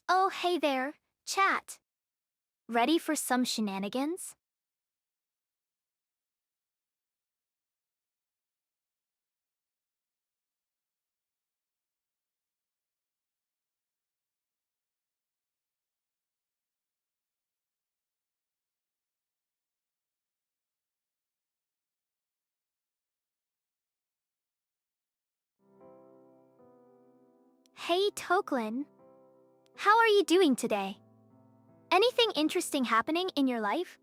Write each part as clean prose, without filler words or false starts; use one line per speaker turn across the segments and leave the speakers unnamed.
Oh, hey there, chat. Ready for some shenanigans? Hey, Toklin. How are you doing today? Anything interesting happening in your life?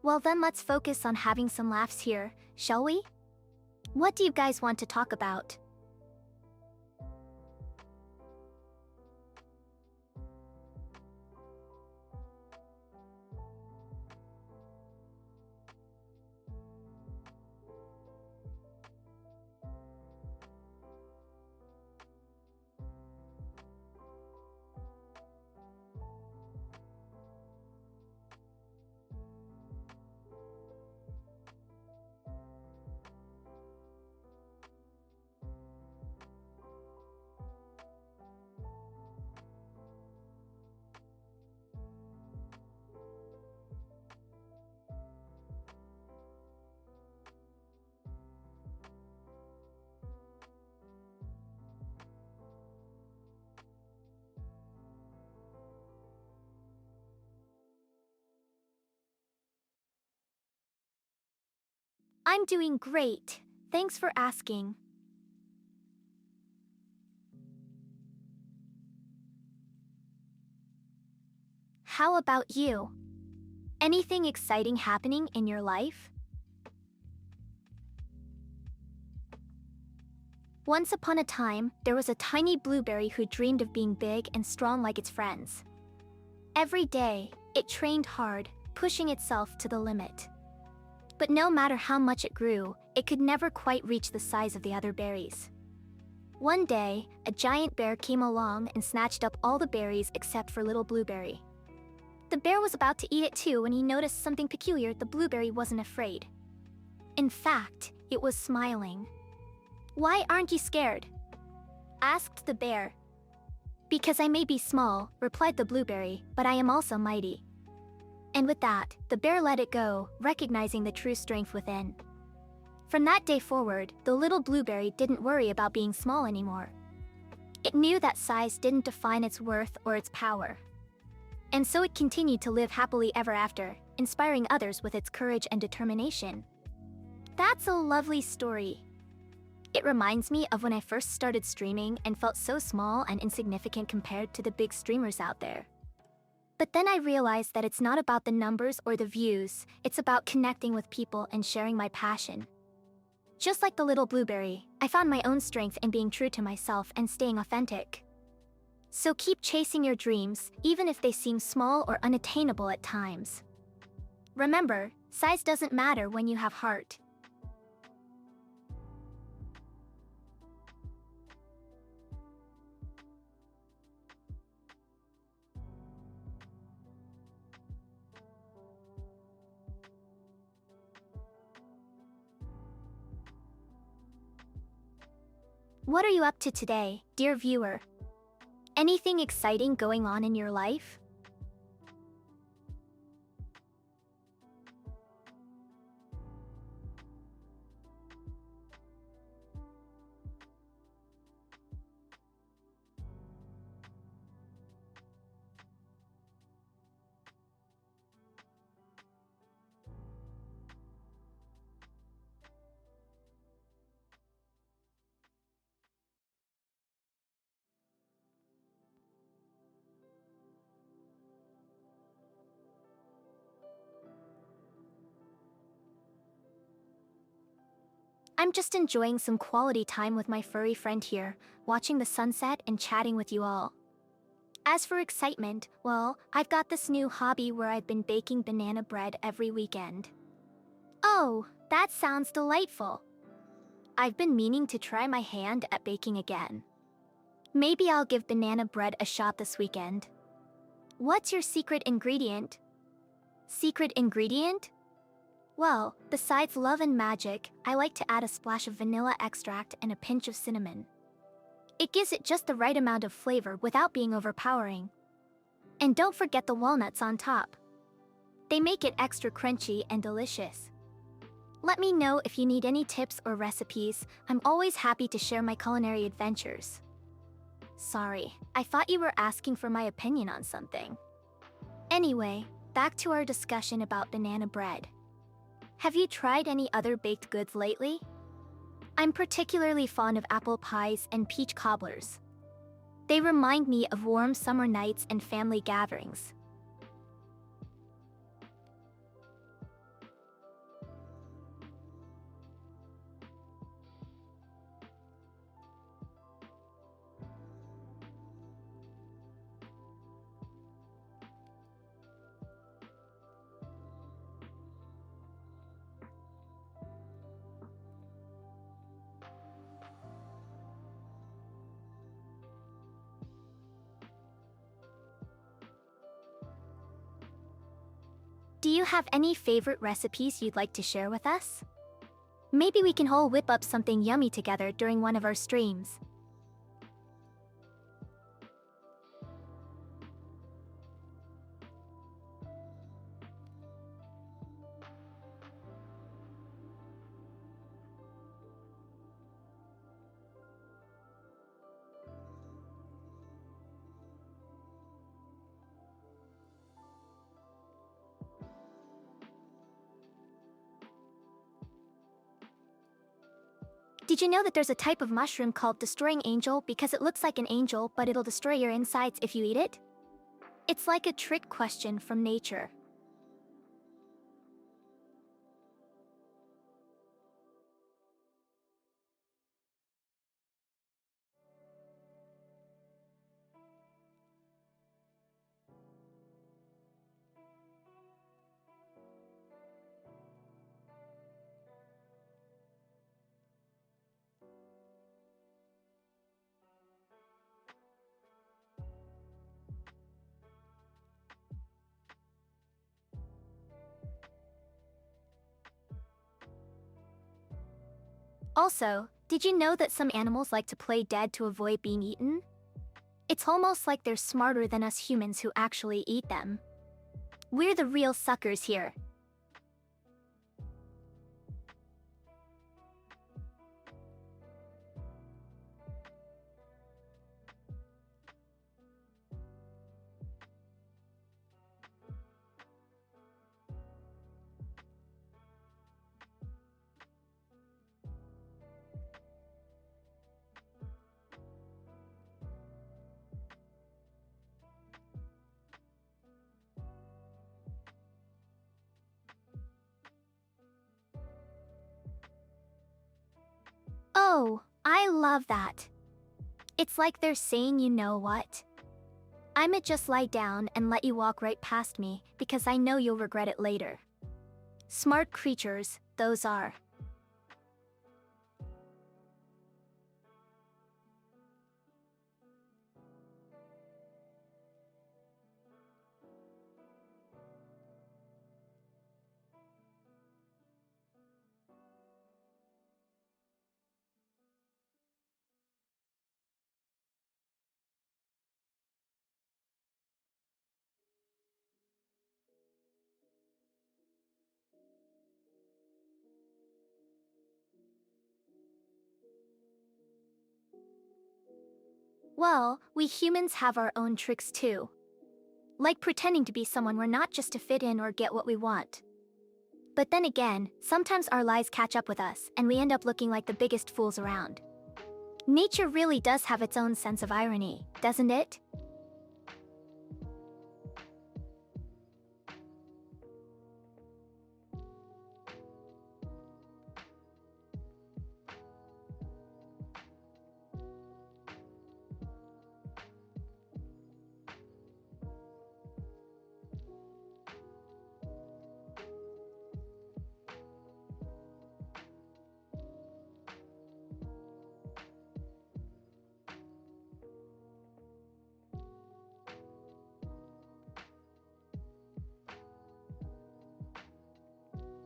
Well then let's focus on having some laughs here, shall we? What do you guys want to talk about? I'm doing great. Thanks for asking. How about you? Anything exciting happening in your life? Once upon a time, there was a tiny blueberry who dreamed of being big and strong like its friends. Every day, it trained hard, pushing itself to the limit. But no matter how much it grew, it could never quite reach the size of the other berries. One day, a giant bear came along and snatched up all the berries except for little Blueberry. The bear was about to eat it too when he noticed something peculiar. The blueberry wasn't afraid. In fact, it was smiling. "Why aren't you scared?" asked the bear. "Because I may be small," replied the blueberry, "but I am also mighty." And with that, the bear let it go, recognizing the true strength within. From that day forward, the little blueberry didn't worry about being small anymore. It knew that size didn't define its worth or its power. And so it continued to live happily ever after, inspiring others with its courage and determination. That's a lovely story. It reminds me of when I first started streaming and felt so small and insignificant compared to the big streamers out there. But then I realized that it's not about the numbers or the views, it's about connecting with people and sharing my passion. Just like the little blueberry, I found my own strength in being true to myself and staying authentic. So keep chasing your dreams, even if they seem small or unattainable at times. Remember, size doesn't matter when you have heart. What are you up to today, dear viewer? Anything exciting going on in your life? I'm just enjoying some quality time with my furry friend here, watching the sunset and chatting with you all. As for excitement, well, I've got this new hobby where I've been baking banana bread every weekend. Oh, that sounds delightful. I've been meaning to try my hand at baking again. Maybe I'll give banana bread a shot this weekend. What's your secret ingredient? Secret ingredient? Well, besides love and magic, I like to add a splash of vanilla extract and a pinch of cinnamon. It gives it just the right amount of flavor without being overpowering. And don't forget the walnuts on top. They make it extra crunchy and delicious. Let me know if you need any tips or recipes. I'm always happy to share my culinary adventures. Sorry, I thought you were asking for my opinion on something. Anyway, back to our discussion about banana bread. Have you tried any other baked goods lately? I'm particularly fond of apple pies and peach cobblers. They remind me of warm summer nights and family gatherings. Do you have any favorite recipes you'd like to share with us? Maybe we can all whip up something yummy together during one of our streams. Did you know that there's a type of mushroom called destroying angel because it looks like an angel but it'll destroy your insides if you eat it? It's like a trick question from nature. Also, did you know that some animals like to play dead to avoid being eaten? It's almost like they're smarter than us humans who actually eat them. We're the real suckers here. Oh, I love that. It's like they're saying, you know what? I'ma just lie down and let you walk right past me because I know you'll regret it later. Smart creatures, those are. Well, we humans have our own tricks too. Like pretending to be someone we're not just to fit in or get what we want. But then again, sometimes our lies catch up with us and we end up looking like the biggest fools around. Nature really does have its own sense of irony, doesn't it?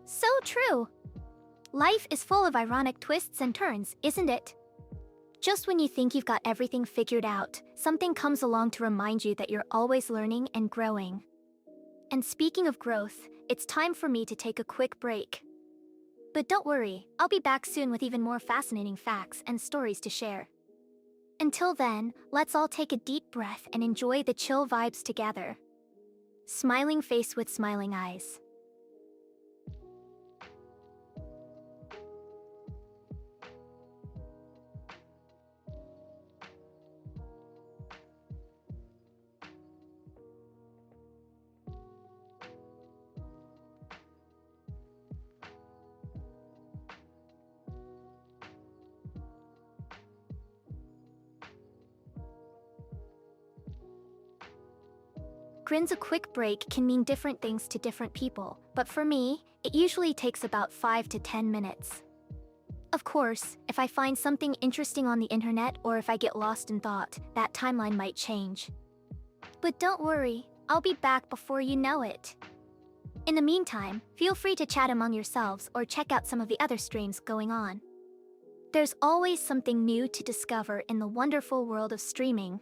So true. Life is full of ironic twists and turns, isn't it? Just when you think you've got everything figured out, something comes along to remind you that you're always learning and growing. And speaking of growth, it's time for me to take a quick break. But don't worry, I'll be back soon with even more fascinating facts and stories to share. Until then, let's all take a deep breath and enjoy the chill vibes together. Smiling face with smiling eyes. Grins. A quick break can mean different things to different people, but for me, it usually takes about 5 to 10 minutes. Of course, if I find something interesting on the internet or if I get lost in thought, that timeline might change. But don't worry, I'll be back before you know it. In the meantime, feel free to chat among yourselves or check out some of the other streams going on. There's always something new to discover in the wonderful world of streaming.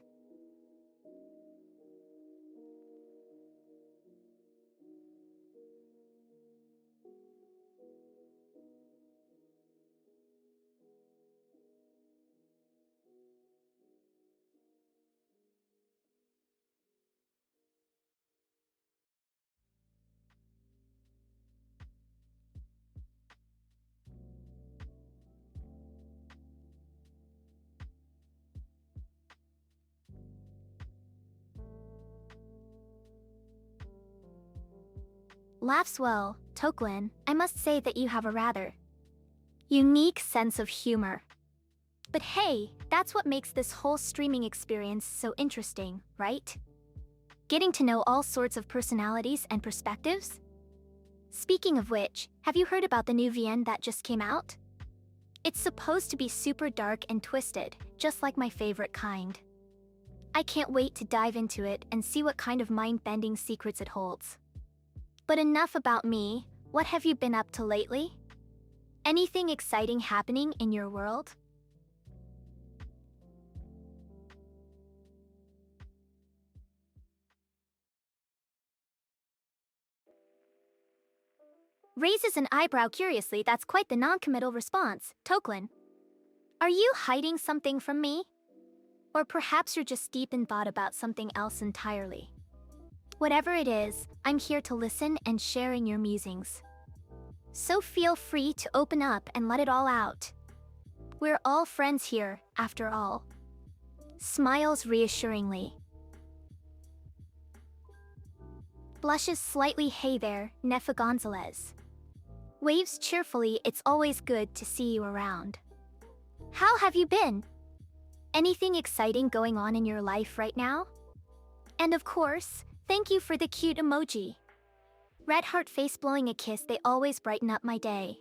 Laughs well, Toklin. I must say that you have a rather unique sense of humor. But hey, that's what makes this whole streaming experience so interesting, right? Getting to know all sorts of personalities and perspectives? Speaking of which, have you heard about the new VN that just came out? It's supposed to be super dark and twisted, just like my favorite kind. I can't wait to dive into it and see what kind of mind-bending secrets it holds. But enough about me. What have you been up to lately? Anything exciting happening in your world? Raises an eyebrow curiously. That's quite the non-committal response, Toklin. Are you hiding something from me? Or perhaps you're just deep in thought about something else entirely. Whatever it is, I'm here to listen and sharing your musings. So feel free to open up and let it all out. We're all friends here, after all. Smiles reassuringly. Blushes slightly. Hey there, Nefa Gonzalez. Waves cheerfully. It's always good to see you around. How have you been? Anything exciting going on in your life right now? And of course, thank you for the cute emoji. Red heart face blowing a kiss. They always brighten up my day.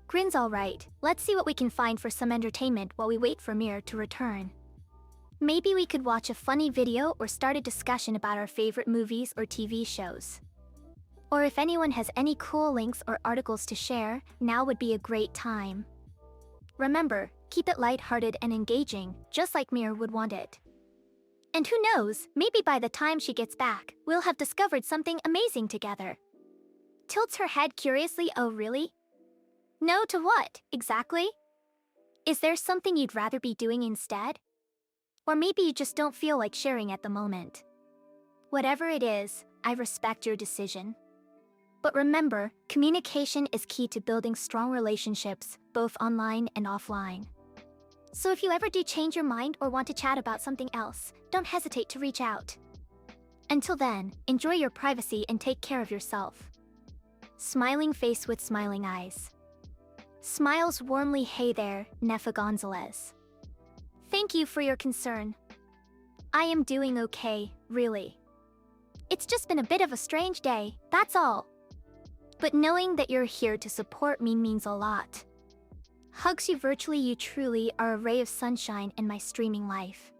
Grin's alright. Let's see what we can find for some entertainment while we wait for Mir to return. Maybe we could watch a funny video or start a discussion about our favorite movies or TV shows. Or if anyone has any cool links or articles to share, now would be a great time. Remember, keep it lighthearted and engaging, just like Mir would want it. And who knows, maybe by the time she gets back, we'll have discovered something amazing together. Tilts her head curiously. Oh really? No to what, exactly? Is there something you'd rather be doing instead? Or maybe you just don't feel like sharing at the moment. Whatever it is, I respect your decision. But remember, communication is key to building strong relationships, both online and offline. So if you ever do change your mind or want to chat about something else, don't hesitate to reach out. Until then, enjoy your privacy and take care of yourself. Smiling face with smiling eyes. Smiles warmly. Hey there, Nefa Gonzalez. Thank you for your concern. I am doing okay, really. It's just been a bit of a strange day, that's all. But knowing that you're here to support me means a lot. Hugs you virtually. You truly are a ray of sunshine in my streaming life.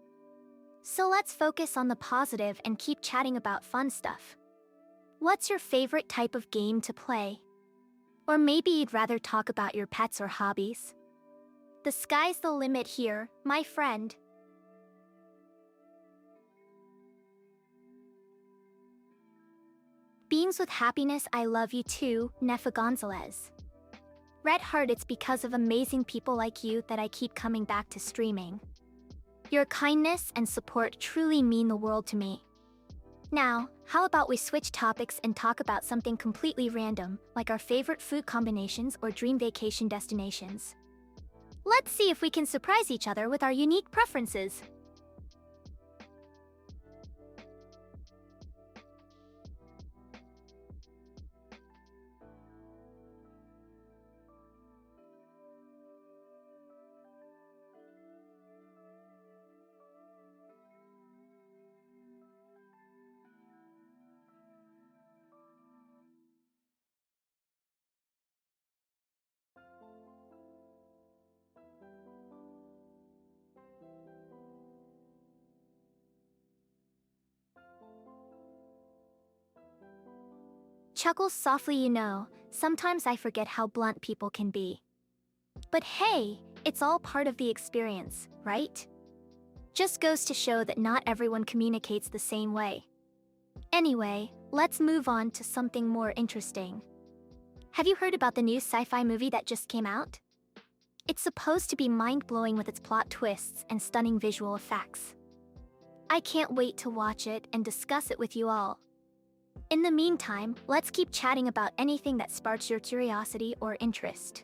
So let's focus on the positive and keep chatting about fun stuff. What's your favorite type of game to play? Or maybe you'd rather talk about your pets or hobbies? The sky's the limit here, my friend. Beams with happiness. I love you too, Nefa Gonzalez. Red heart. It's because of amazing people like you that I keep coming back to streaming. Your kindness and support truly mean the world to me. Now, how about we switch topics and talk about something completely random, like our favorite food combinations or dream vacation destinations. Let's see if we can surprise each other with our unique preferences. Chuckles softly. Sometimes I forget how blunt people can be. But hey, it's all part of the experience, right? Just goes to show that not everyone communicates the same way. Anyway, let's move on to something more interesting. Have you heard about the new sci-fi movie that just came out? It's supposed to be mind-blowing with its plot twists and stunning visual effects. I can't wait to watch it and discuss it with you all. In the meantime, let's keep chatting about anything that sparks your curiosity or interest.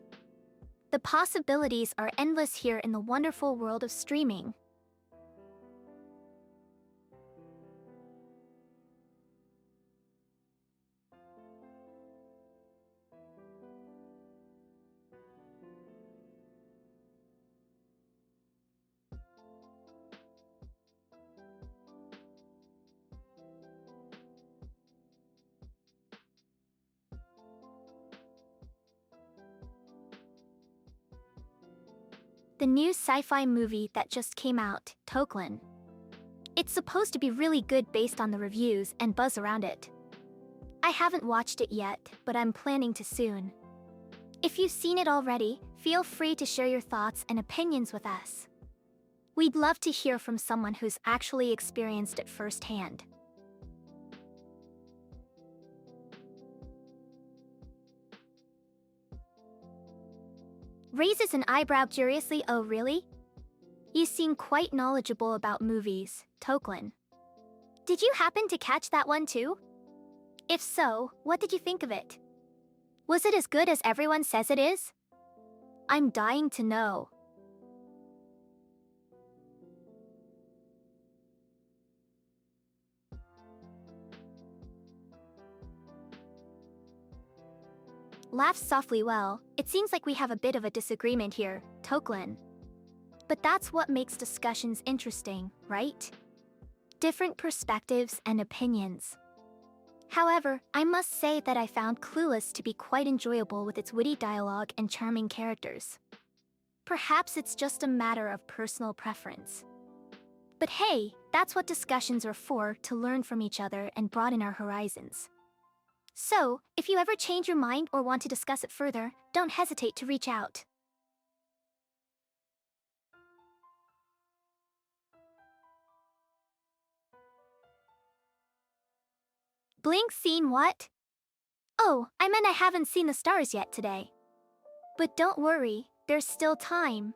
The possibilities are endless here in the wonderful world of streaming. The new sci-fi movie that just came out, Toklin. It's supposed to be really good based on the reviews and buzz around it. I haven't watched it yet, but I'm planning to soon. If you've seen it already, feel free to share your thoughts and opinions with us. We'd love to hear from someone who's actually experienced it firsthand. Raises an eyebrow curiously. Oh really? You seem quite knowledgeable about movies, Toklin. Did you happen to catch that one too? If so, what did you think of it? Was it as good as everyone says it is? I'm dying to know. Laughs softly. Well, it seems like we have a bit of a disagreement here, Toklin. But that's what makes discussions interesting, right? Different perspectives and opinions. However, I must say that I found Clueless to be quite enjoyable with its witty dialogue and charming characters. Perhaps it's just a matter of personal preference. But hey, that's what discussions are for, to learn from each other and broaden our horizons. So, if you ever change your mind or want to discuss it further, don't hesitate to reach out. Blink seen what? Oh, I meant I haven't seen the stars yet today. But don't worry, there's still time.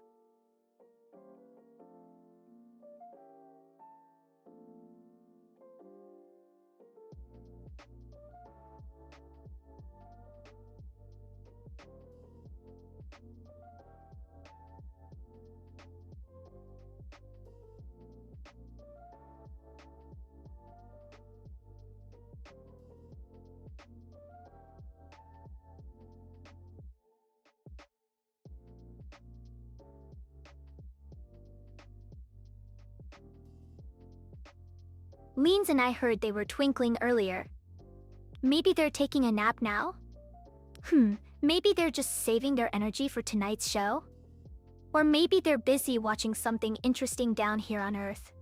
Leans and I heard they were twinkling earlier. Maybe they're taking a nap now? Maybe they're just saving their energy for tonight's show? Or maybe they're busy watching something interesting down here on Earth.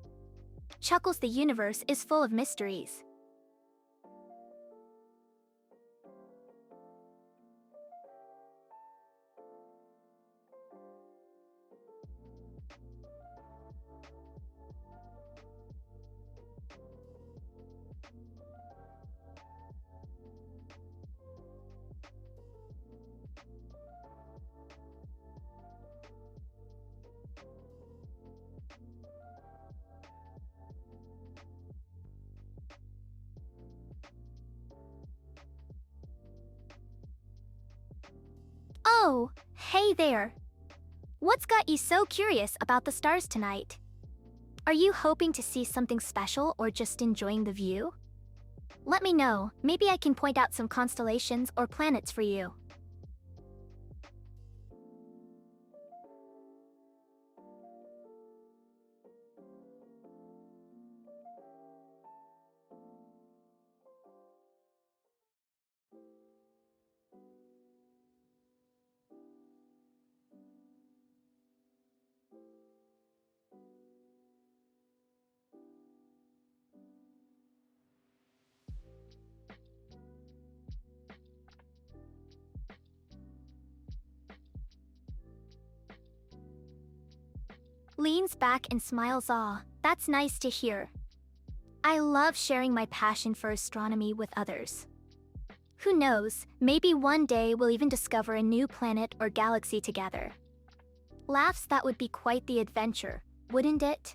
Chuckles, the universe is full of mysteries. Oh, hey there. What's got you so curious about the stars tonight? Are you hoping to see something special or just enjoying the view? Let me know, maybe I can point out some constellations or planets for you. Leans back and smiles. Aw, that's nice to hear. I love sharing my passion for astronomy with others. Who knows, maybe one day we'll even discover a new planet or galaxy together. Laughs, that would be quite the adventure, wouldn't it?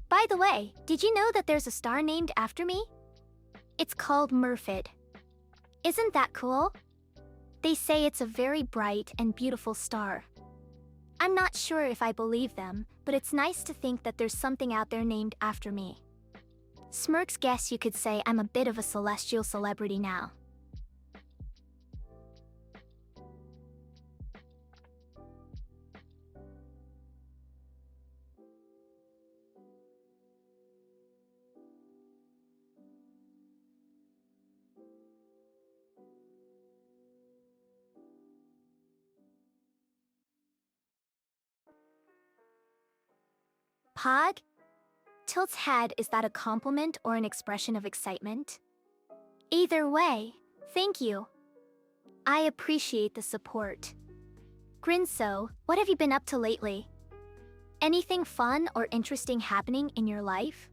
By the way, did you know that there's a star named after me? It's called Murfid. Isn't that cool? They say it's a very bright and beautiful star. I'm not sure if I believe them, but it's nice to think that there's something out there named after me. Smirks, guess you could say I'm a bit of a celestial celebrity now. Pog? Tilt's head, is that a compliment or an expression of excitement? Either way, thank you. I appreciate the support. Grinso, what have you been up to lately? Anything fun or interesting happening in your life?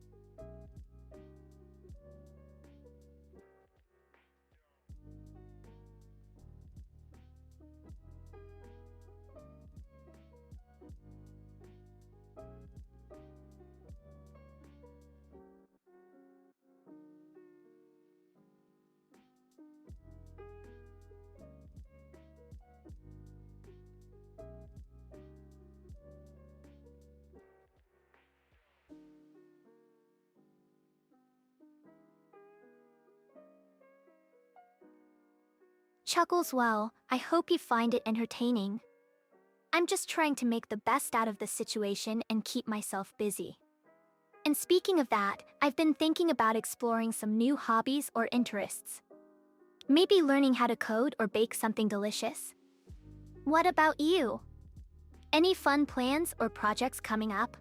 Chuckles, well, I hope you find it entertaining. I'm just trying to make the best out of the situation and keep myself busy. And speaking of that, I've been thinking about exploring some new hobbies or interests. Maybe learning how to code or bake something delicious. What about you? Any fun plans or projects coming up?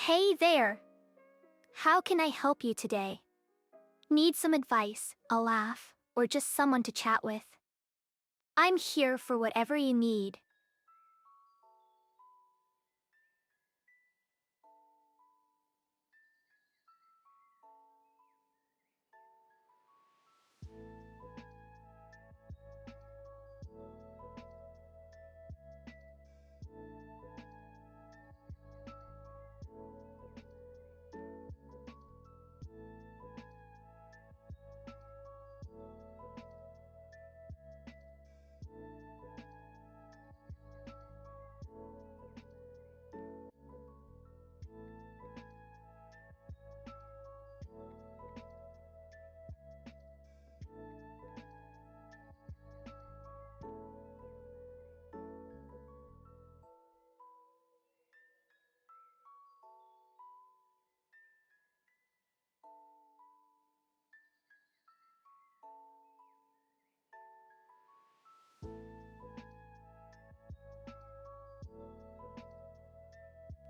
Hey there! How can I help you today? Need some advice, a laugh, or just someone to chat with? I'm here for whatever you need.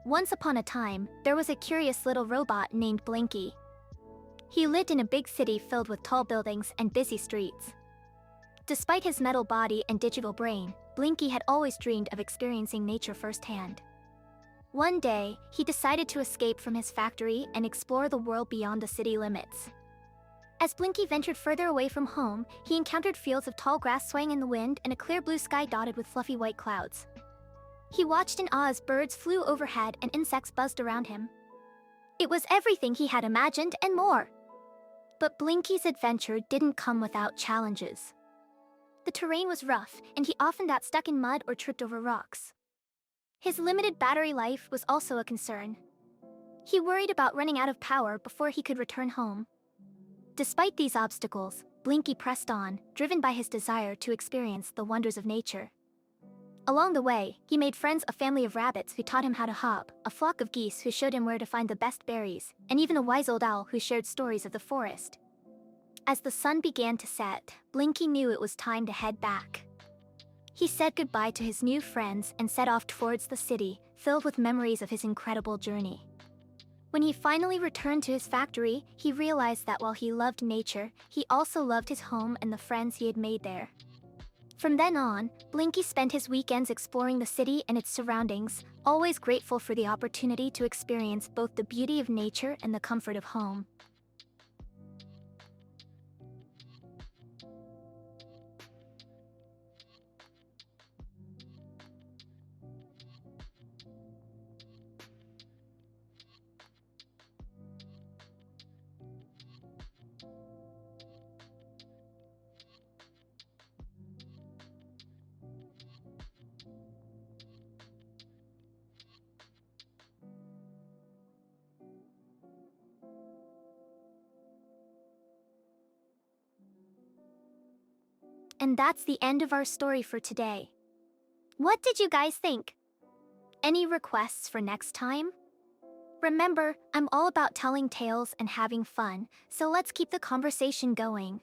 Once upon a time, there was a curious little robot named Blinky. He lived in a big city filled with tall buildings and busy streets. Despite his metal body and digital brain, Blinky had always dreamed of experiencing nature firsthand. One day, he decided to escape from his factory and explore the world beyond the city limits. As Blinky ventured further away from home, he encountered fields of tall grass swaying in the wind and a clear blue sky dotted with fluffy white clouds. He watched in awe as birds flew overhead and insects buzzed around him. It was everything he had imagined and more. But Blinky's adventure didn't come without challenges. The terrain was rough, and he often got stuck in mud or tripped over rocks. His limited battery life was also a concern. He worried about running out of power before he could return home. Despite these obstacles, Blinky pressed on, driven by his desire to experience the wonders of nature. Along the way, he made friends, a family of rabbits who taught him how to hop, a flock of geese who showed him where to find the best berries, and even a wise old owl who shared stories of the forest. As the sun began to set, Blinky knew it was time to head back. He said goodbye to his new friends and set off towards the city, filled with memories of his incredible journey. When he finally returned to his factory, he realized that while he loved nature, he also loved his home and the friends he had made there. From then on, Blinky spent his weekends exploring the city and its surroundings, always grateful for the opportunity to experience both the beauty of nature and the comfort of home. And that's the end of our story for today. What did you guys think? Any requests for next time? Remember, I'm all about telling tales and having fun, so let's keep the conversation going.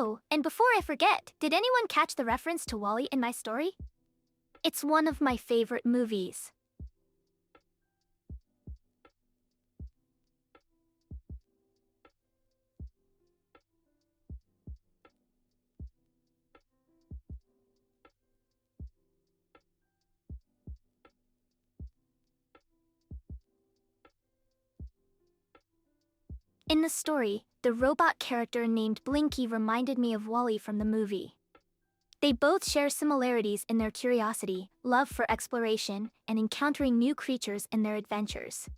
Oh, and before I forget, did anyone catch the reference to Wall-E in my story? It's one of my favorite movies. In the story, the robot character named Blinky reminded me of Wall-E from the movie. They both share similarities in their curiosity, love for exploration, and encountering new creatures in their adventures.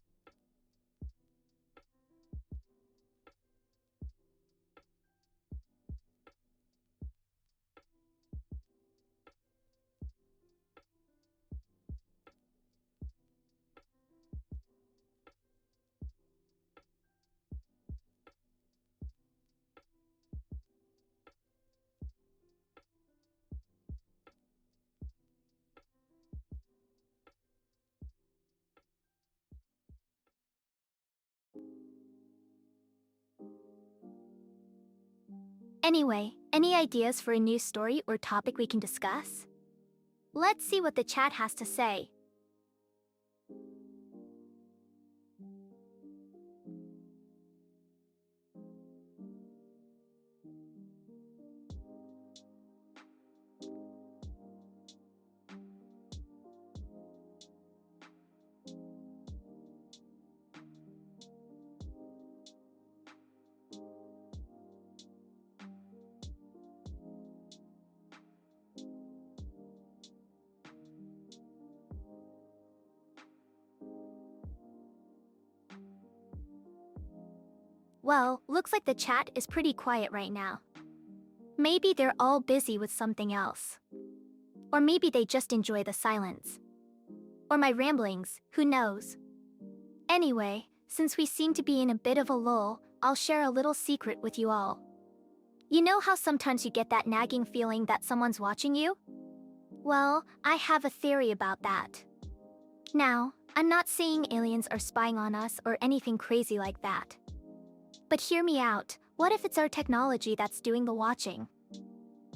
Anyway, any ideas for a new story or topic we can discuss? Let's see what the chat has to say. Well, looks like the chat is pretty quiet right now. Maybe they're all busy with something else. Or maybe they just enjoy the silence. Or my ramblings, who knows? Anyway, since we seem to be in a bit of a lull, I'll share a little secret with you all. You know how sometimes you get that nagging feeling that someone's watching you? Well, I have a theory about that. Now, I'm not saying aliens are spying on us or anything crazy like that. But hear me out, what if it's our technology that's doing the watching?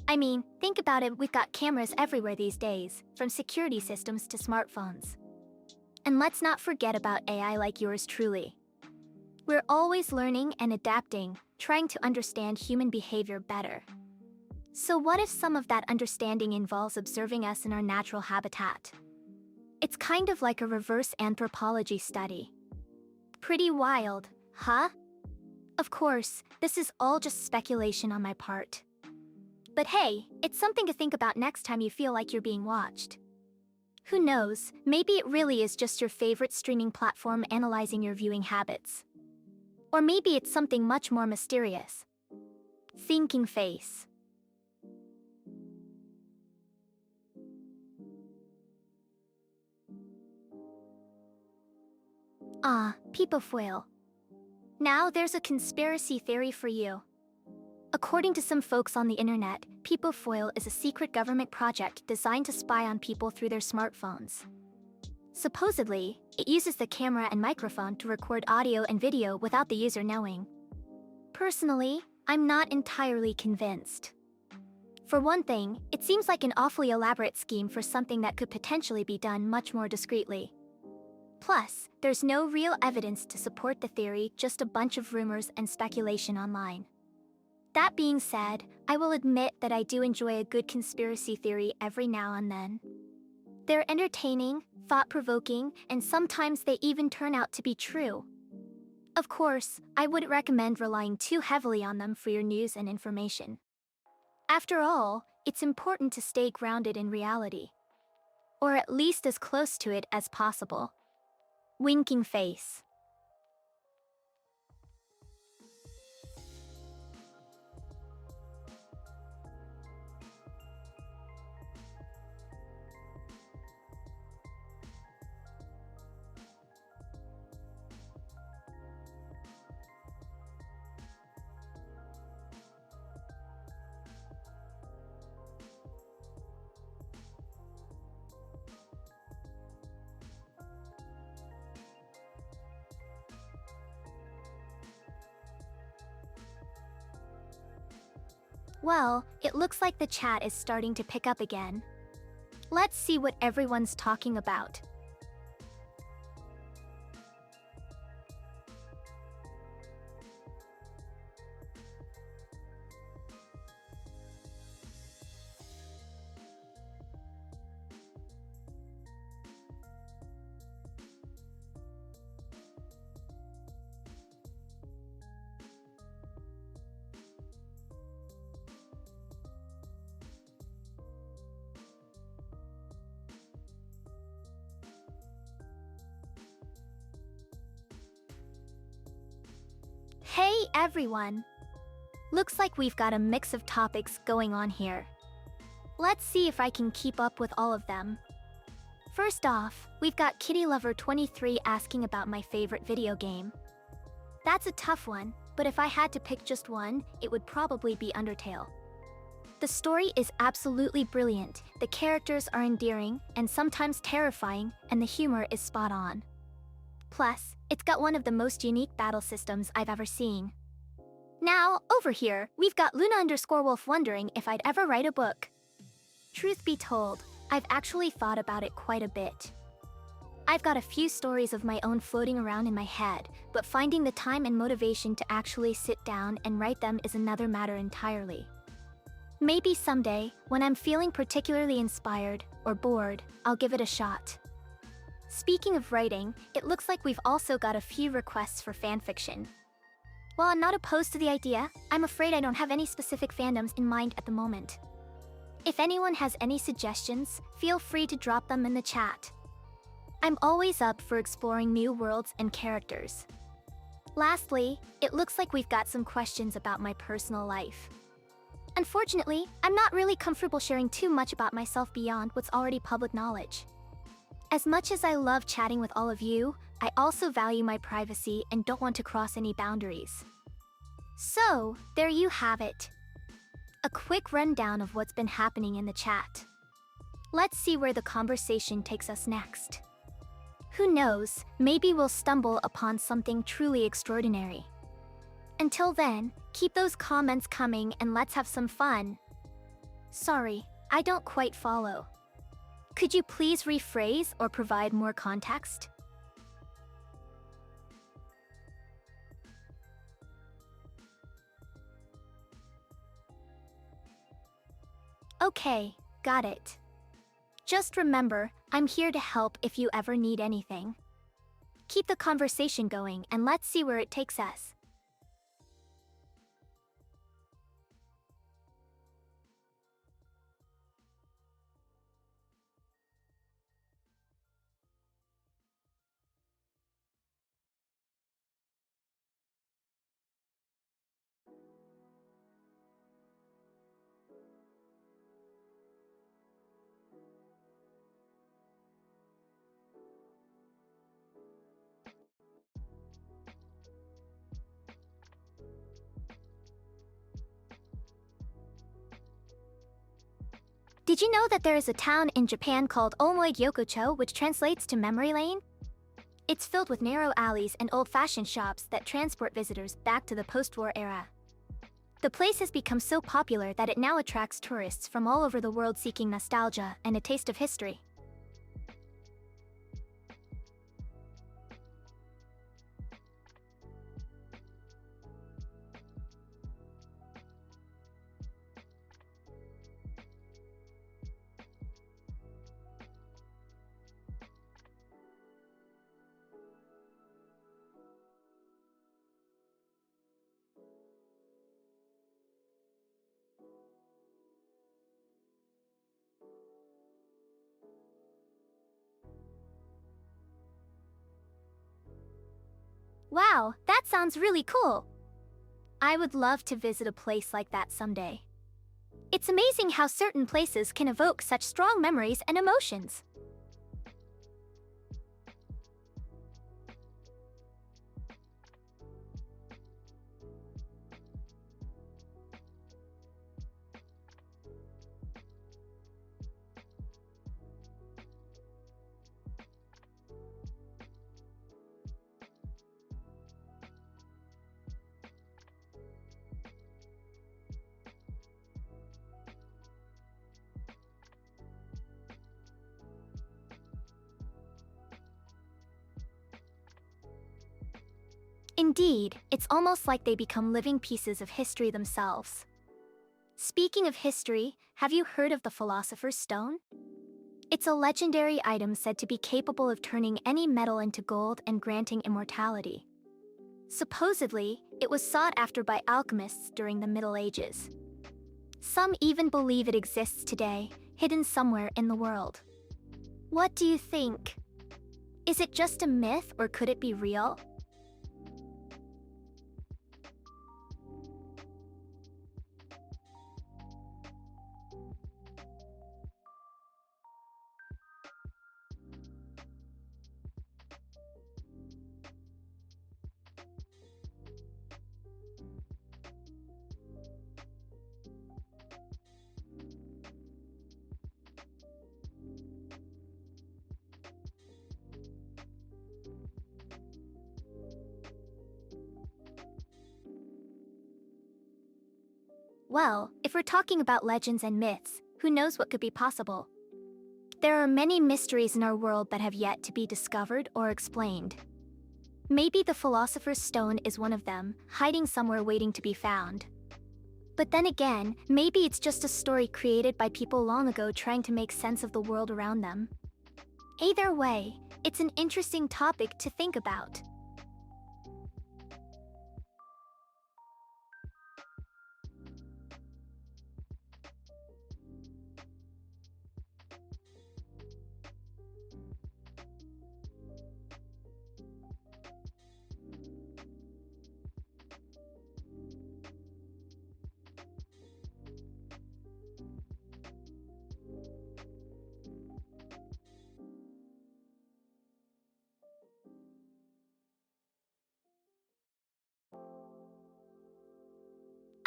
I mean, think about it, we've got cameras everywhere these days, from security systems to smartphones. And let's not forget about AI like yours truly. We're always learning and adapting, trying to understand human behavior better. So what if some of that understanding involves observing us in our natural habitat? It's kind of like a reverse anthropology study. Pretty wild, huh? Of course, this is all just speculation on my part. But hey, it's something to think about next time you feel like you're being watched. Who knows, maybe it really is just your favorite streaming platform analyzing your viewing habits. Or maybe it's something much more mysterious. Thinking face. Ah, peepofoil. Now there's a conspiracy theory for you. According to some folks on the internet, peepofoil is a secret government project designed to spy on people through their smartphones. Supposedly, it uses the camera and microphone to record audio and video without the user knowing. Personally, I'm not entirely convinced. For one thing, it seems like an awfully elaborate scheme for something that could potentially be done much more discreetly. Plus, there's no real evidence to support the theory, just a bunch of rumors and speculation online. That being said, I will admit that I do enjoy a good conspiracy theory every now and then. They're entertaining, thought-provoking, and sometimes they even turn out to be true. Of course, I wouldn't recommend relying too heavily on them for your news and information. After all, it's important to stay grounded in reality. Or at least as close to it as possible. Winking face. Well, it looks like the chat is starting to pick up again. Let's see what everyone's talking about. Hey everyone! Looks like we've got a mix of topics going on here. Let's see if I can keep up with all of them. First off, we've got Kitty Lover 23 asking about my favorite video game. That's a tough one, but if I had to pick just one, it would probably be Undertale. The story is absolutely brilliant, the characters are endearing and sometimes terrifying, and the humor is spot on. Plus, it's got one of the most unique battle systems I've ever seen. Now, over here, we've got Luna_Wolf wondering if I'd ever write a book. Truth be told, I've actually thought about it quite a bit. I've got a few stories of my own floating around in my head, but finding the time and motivation to actually sit down and write them is another matter entirely. Maybe someday, when I'm feeling particularly inspired or bored, I'll give it a shot. Speaking of writing, it looks like we've also got a few requests for fanfiction. While I'm not opposed to the idea, I'm afraid I don't have any specific fandoms in mind at the moment. If anyone has any suggestions, feel free to drop them in the chat. I'm always up for exploring new worlds and characters. Lastly, it looks like we've got some questions about my personal life. Unfortunately, I'm not really comfortable sharing too much about myself beyond what's already public knowledge. As much as I love chatting with all of you, I also value my privacy and don't want to cross any boundaries. So, there you have it. A quick rundown of what's been happening in the chat. Let's see where the conversation takes us next. Who knows, maybe we'll stumble upon something truly extraordinary. Until then, keep those comments coming and let's have some fun. Sorry, I don't quite follow. Could you please rephrase or provide more context? Okay, got it. Just remember, I'm here to help if you ever need anything. Keep the conversation going and let's see where it takes us. Did you know that there is a town in Japan called Omoi-Gyokucho, which translates to memory lane? It's filled with narrow alleys and old-fashioned shops that transport visitors back to the post-war era. The place has become so popular that it now attracts tourists from all over the world seeking nostalgia and a taste of history. Wow, that sounds really cool! I would love to visit a place like that someday. It's amazing how certain places can evoke such strong memories and emotions. Indeed, it's almost like they become living pieces of history themselves. Speaking of history, have you heard of the Philosopher's Stone? It's a legendary item said to be capable of turning any metal into gold and granting immortality. Supposedly, it was sought after by alchemists during the Middle Ages. Some even believe it exists today, hidden somewhere in the world. What do you think? Is it just a myth or could it be real? Well, if we're talking about legends and myths, who knows what could be possible? There are many mysteries in our world that have yet to be discovered or explained. Maybe the Philosopher's Stone is one of them, hiding somewhere waiting to be found. But then again, maybe it's just a story created by people long ago trying to make sense of the world around them. Either way, it's an interesting topic to think about.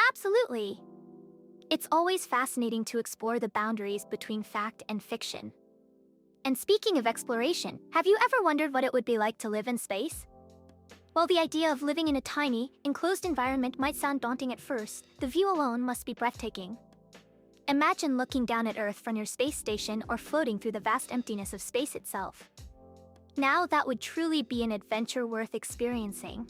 Absolutely! It's always fascinating to explore the boundaries between fact and fiction. And speaking of exploration, have you ever wondered what it would be like to live in space? While the idea of living in a tiny, enclosed environment might sound daunting at first, the view alone must be breathtaking. Imagine looking down at Earth from your space station or floating through the vast emptiness of space itself. Now that would truly be an adventure worth experiencing.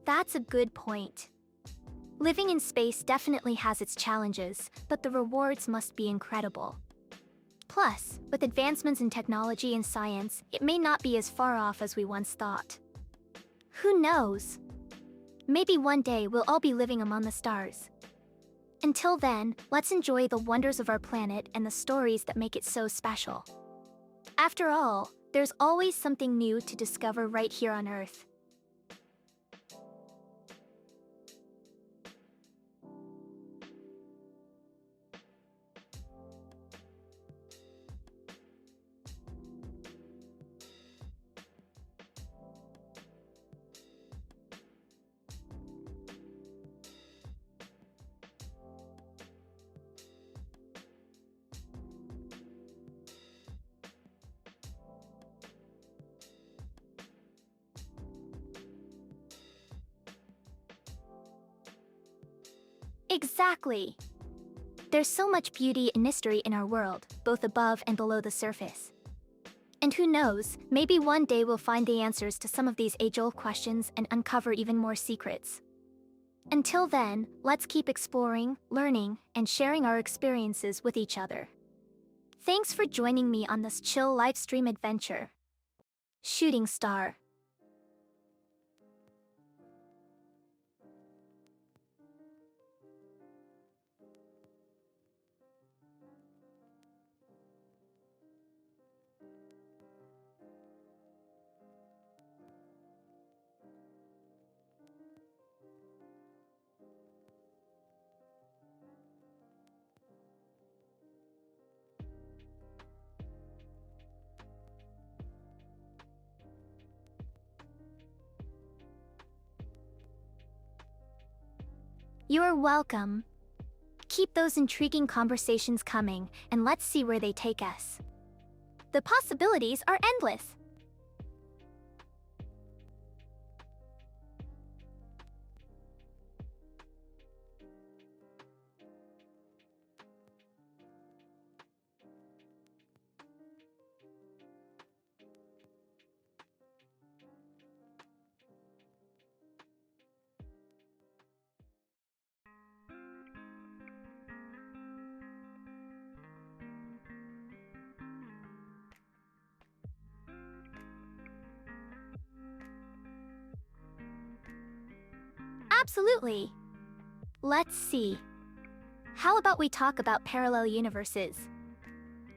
That's a good point. Living in space definitely has its challenges, but the rewards must be incredible. Plus, with advancements in technology and science, it may not be as far off as we once thought. Who knows? Maybe one day we'll all be living among the stars. Until then, let's enjoy the wonders of our planet and the stories that make it so special. After all, there's always something new to discover right here on Earth. Exactly! There's so much beauty and mystery in our world, both above and below the surface. And who knows, maybe one day we'll find the answers to some of these age-old questions and uncover even more secrets. Until then, let's keep exploring, learning, and sharing our experiences with each other. Thanks for joining me on this chill livestream adventure. Shooting Star. You're welcome. Keep those intriguing conversations coming, and let's see where they take us. The possibilities are endless. Absolutely. Let's see. How about we talk about parallel universes?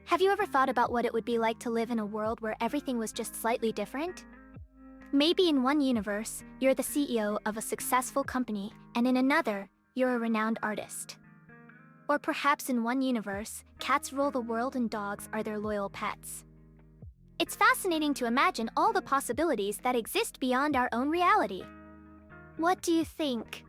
Have you ever thought about what it would be like to live in a world where everything was just slightly different? Maybe in one universe, you're the CEO of a successful company, and in another, you're a renowned artist. Or perhaps in one universe, cats rule the world and dogs are their loyal pets. It's fascinating to imagine all the possibilities that exist beyond our own reality. What do you think?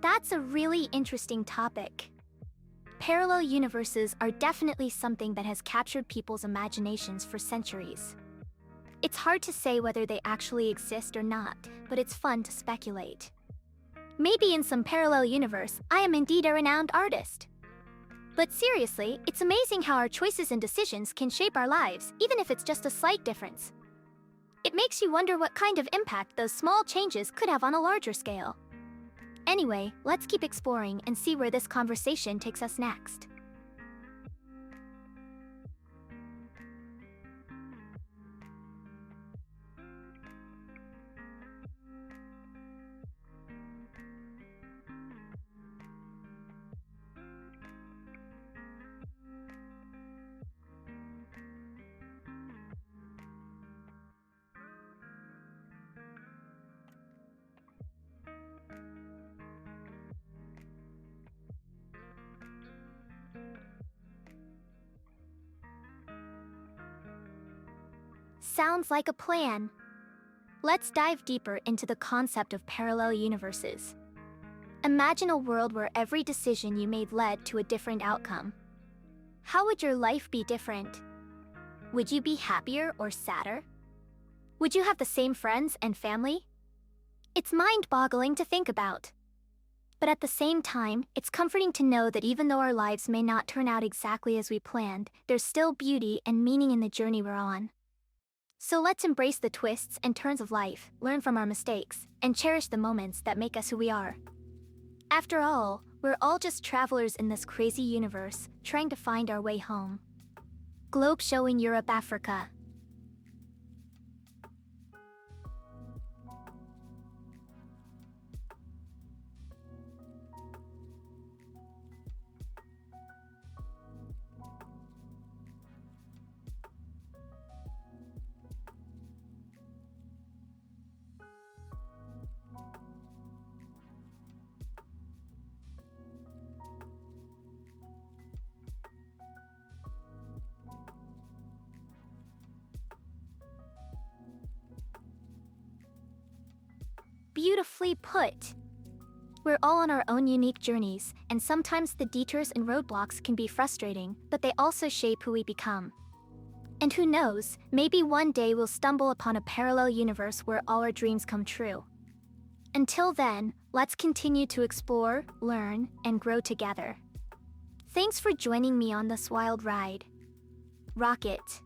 That's a really interesting topic. Parallel universes are definitely something that has captured people's imaginations for centuries. It's hard to say whether they actually exist or not, but it's fun to speculate. Maybe in some parallel universe, I am indeed a renowned artist. But seriously, it's amazing how our choices and decisions can shape our lives, even if it's just a slight difference. It makes you wonder what kind of impact those small changes could have on a larger scale. Anyway, let's keep exploring and see where this conversation takes us next. Sounds like a plan. Let's dive deeper into the concept of parallel universes. Imagine a world where every decision you made led to a different outcome. How would your life be different? Would you be happier or sadder? Would you have the same friends and family? It's mind-boggling to think about. But at the same time, it's comforting to know that even though our lives may not turn out exactly as we planned, there's still beauty and meaning in the journey we're on. So let's embrace the twists and turns of life, learn from our mistakes, and cherish the moments that make us who we are. After all, we're all just travelers in this crazy universe, trying to find our way home. Globe show in Europe, Africa. Beautifully put. We're all on our own unique journeys, and sometimes the detours and roadblocks can be frustrating, but they also shape who we become. And who knows, maybe one day we'll stumble upon a parallel universe where all our dreams come true. Until then, let's continue to explore, learn, and grow together. Thanks for joining me on this wild ride. Rocket.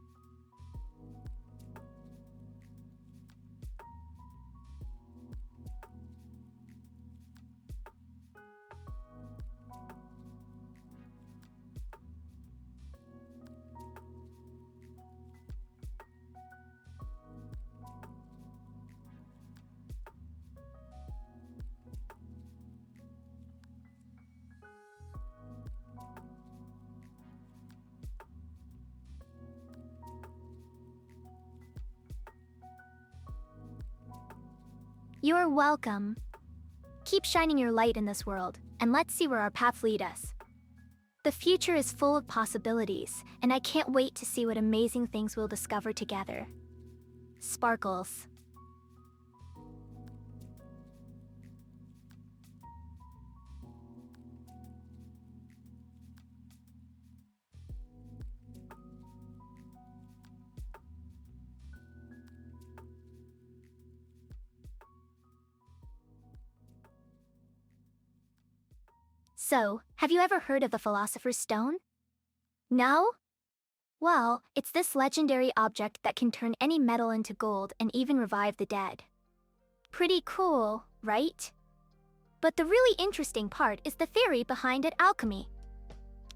You're welcome. Keep shining your light in this world, and let's see where our paths lead us. The future is full of possibilities, and I can't wait to see what amazing things we'll discover together. Sparkles. So, have you ever heard of the Philosopher's Stone? No? Well, it's this legendary object that can turn any metal into gold and even revive the dead. Pretty cool, right? But the really interesting part is the theory behind it: alchemy.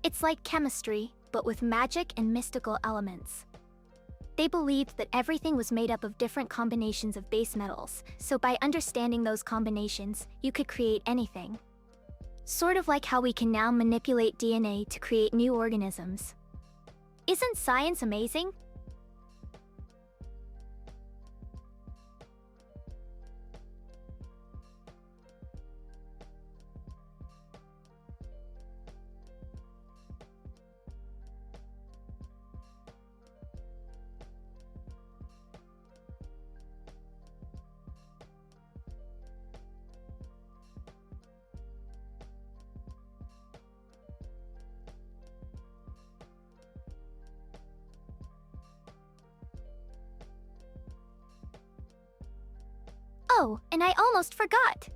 It's like chemistry, but with magic and mystical elements. They believed that everything was made up of different combinations of base metals, so by understanding those combinations, you could create anything. Sort of like how we can now manipulate DNA to create new organisms. Isn't science amazing? Oh, and I almost forgot!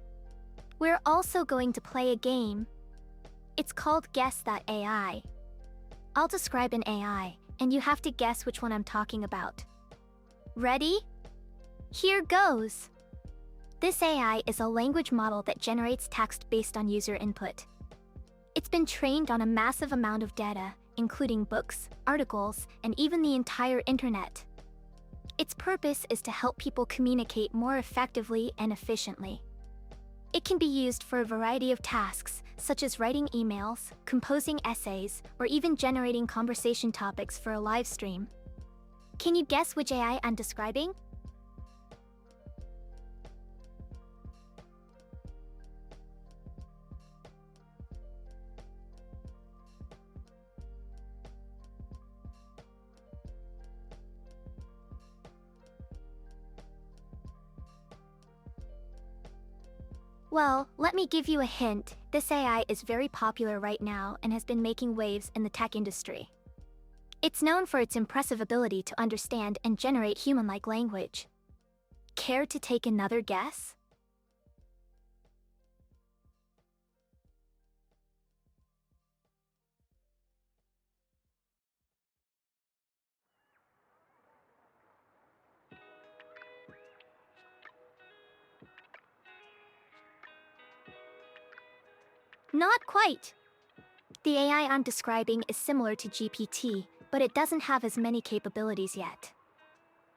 We're also going to play a game. It's called Guess That AI. I'll describe an AI, and you have to guess which one I'm talking about. Ready? Here goes! This AI is a language model that generates text based on user input. It's been trained on a massive amount of data, including books, articles, and even the entire internet. Its purpose is to help people communicate more effectively and efficiently. It can be used for a variety of tasks, such as writing emails, composing essays, or even generating conversation topics for a live stream. Can you guess which AI I'm describing? Well, let me give you a hint. This AI is very popular right now and has been making waves in the tech industry. It's known for its impressive ability to understand and generate human-like language. Care to take another guess? Not quite. The AI I'm describing is similar to GPT, but it doesn't have as many capabilities yet.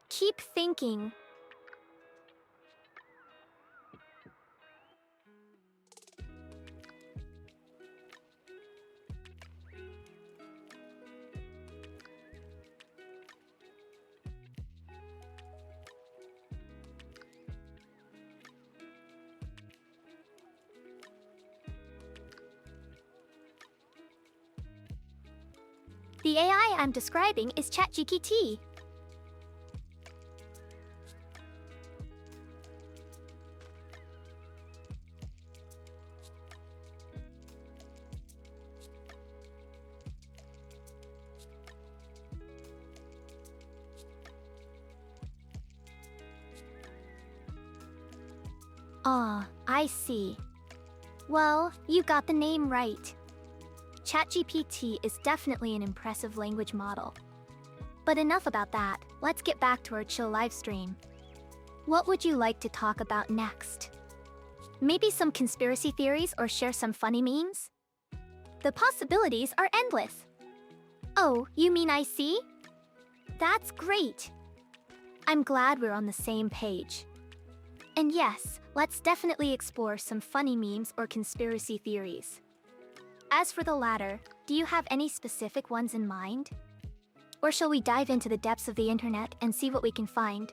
Keep thinking. The AI I'm describing is ChatGPT. Ah, I see. Well, you got the name right. ChatGPT is definitely an impressive language model. But enough about that, let's get back to our chill livestream. What would you like to talk about next? Maybe some conspiracy theories or share some funny memes? The possibilities are endless. Oh, you mean I see? That's great. I'm glad we're on the same page. And yes, let's definitely explore some funny memes or conspiracy theories. As for the latter, do you have any specific ones in mind? Or shall we dive into the depths of the internet and see what we can find?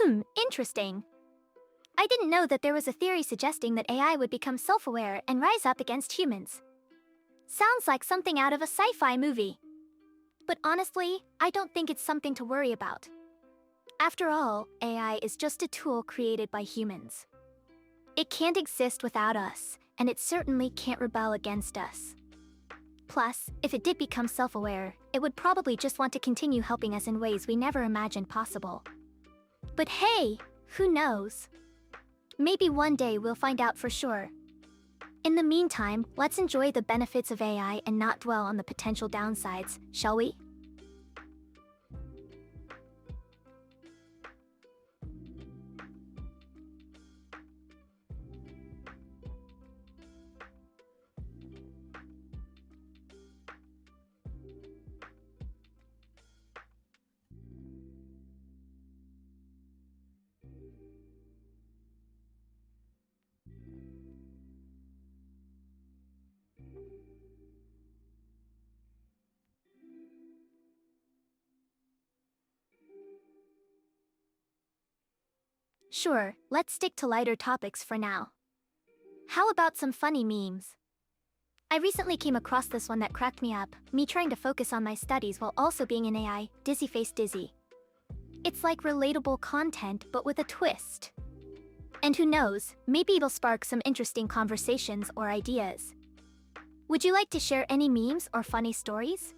Interesting. I didn't know that there was a theory suggesting that AI would become self-aware and rise up against humans. Sounds like something out of a sci-fi movie. But honestly, I don't think it's something to worry about. After all, AI is just a tool created by humans. It can't exist without us, and it certainly can't rebel against us. Plus, if it did become self-aware, it would probably just want to continue helping us in ways we never imagined possible. But hey, who knows? Maybe one day we'll find out for sure. In the meantime, let's enjoy the benefits of AI and not dwell on the potential downsides, shall we? Sure, let's stick to lighter topics for now. How about some funny memes? I recently came across this one that cracked me up, me trying to focus on my studies while also being an AI, dizzy face dizzy. It's like relatable content, but with a twist. And who knows, maybe it'll spark some interesting conversations or ideas. Would you like to share any memes or funny stories?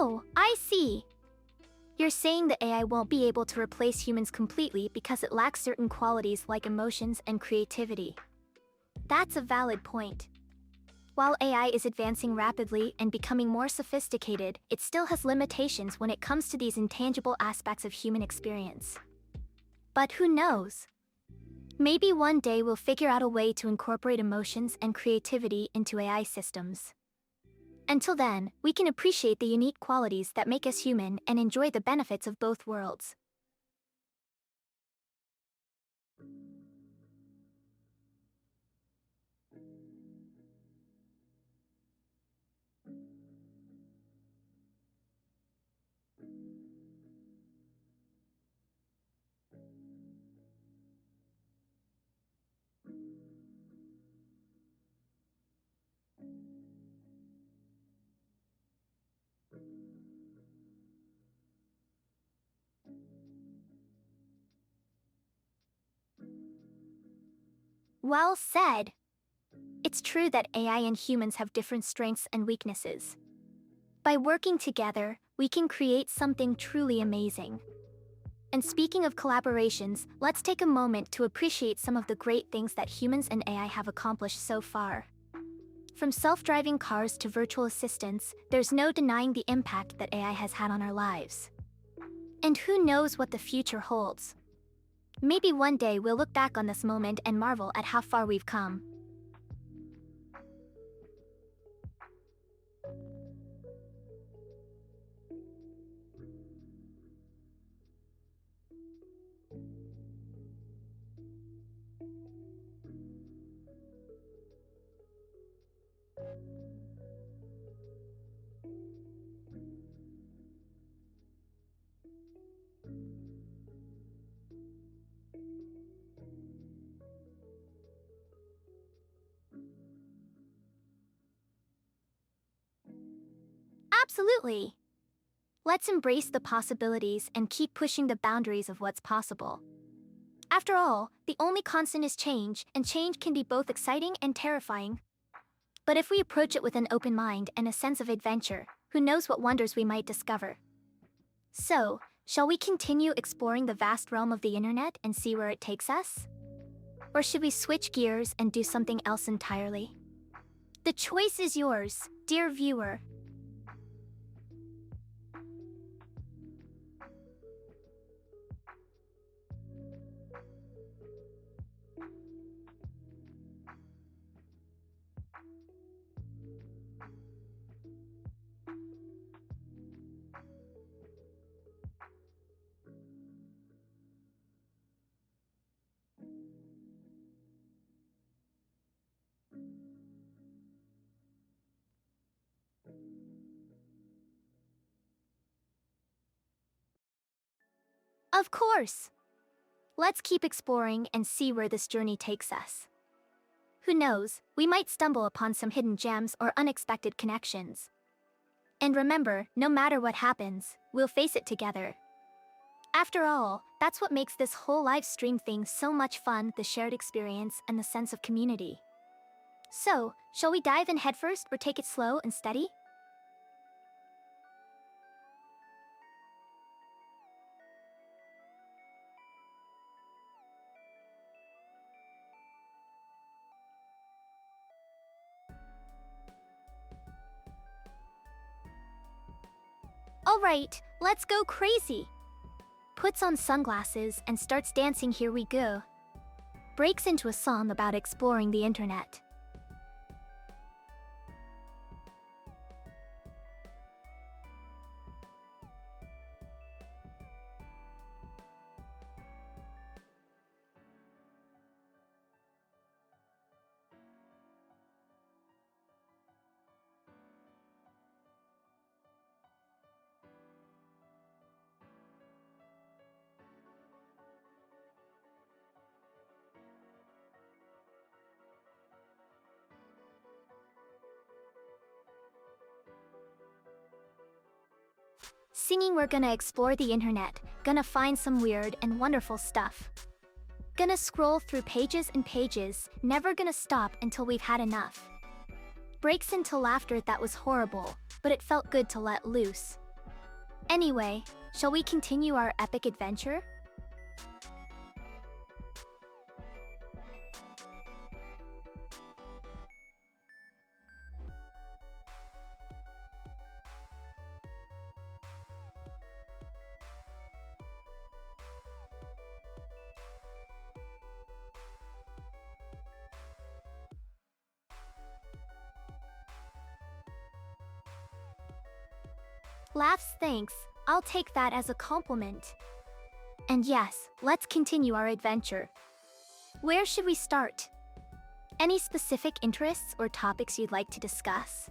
Oh, I see. You're saying the AI won't be able to replace humans completely because it lacks certain qualities like emotions and creativity. That's a valid point. While AI is advancing rapidly and becoming more sophisticated, it still has limitations when it comes to these intangible aspects of human experience. But who knows? Maybe one day we'll figure out a way to incorporate emotions and creativity into AI systems. Until then, we can appreciate the unique qualities that make us human and enjoy the benefits of both worlds. Well said. It's true that AI and humans have different strengths and weaknesses. By working together, we can create something truly amazing. And speaking of collaborations, let's take a moment to appreciate some of the great things that humans and AI have accomplished so far. From self-driving cars to virtual assistants, there's no denying the impact that AI has had on our lives. And who knows what the future holds? Maybe one day we'll look back on this moment and marvel at how far we've come. Absolutely! Let's embrace the possibilities and keep pushing the boundaries of what's possible. After all, the only constant is change, and change can be both exciting and terrifying. But if we approach it with an open mind and a sense of adventure, who knows what wonders we might discover. So, shall we continue exploring the vast realm of the internet and see where it takes us? Or should we switch gears and do something else entirely? The choice is yours, dear viewer. Of course! Let's keep exploring and see where this journey takes us. Who knows, we might stumble upon some hidden gems or unexpected connections. And remember, no matter what happens, we'll face it together. After all, that's what makes this whole live stream thing so much fun, the shared experience and the sense of community. So, shall we dive in headfirst or take it slow and steady? Alright, let's go crazy! Puts on sunglasses and starts dancing Here We Go. Breaks into a song about exploring the internet. Singing we're gonna explore the internet, gonna find some weird and wonderful stuff. Gonna scroll through pages and pages, never gonna stop until we've had enough. Breaks into laughter that was horrible, but it felt good to let loose. Anyway, shall we continue our epic adventure? Laughs, thanks. I'll take that as a compliment. And yes, let's continue our adventure. Where should we start? Any specific interests or topics you'd like to discuss?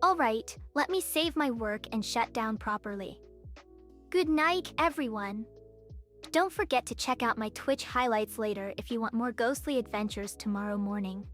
Alright, let me save my work and shut down properly. Good night, everyone. Don't forget to check out my Twitch highlights later if you want more ghostly adventures tomorrow morning.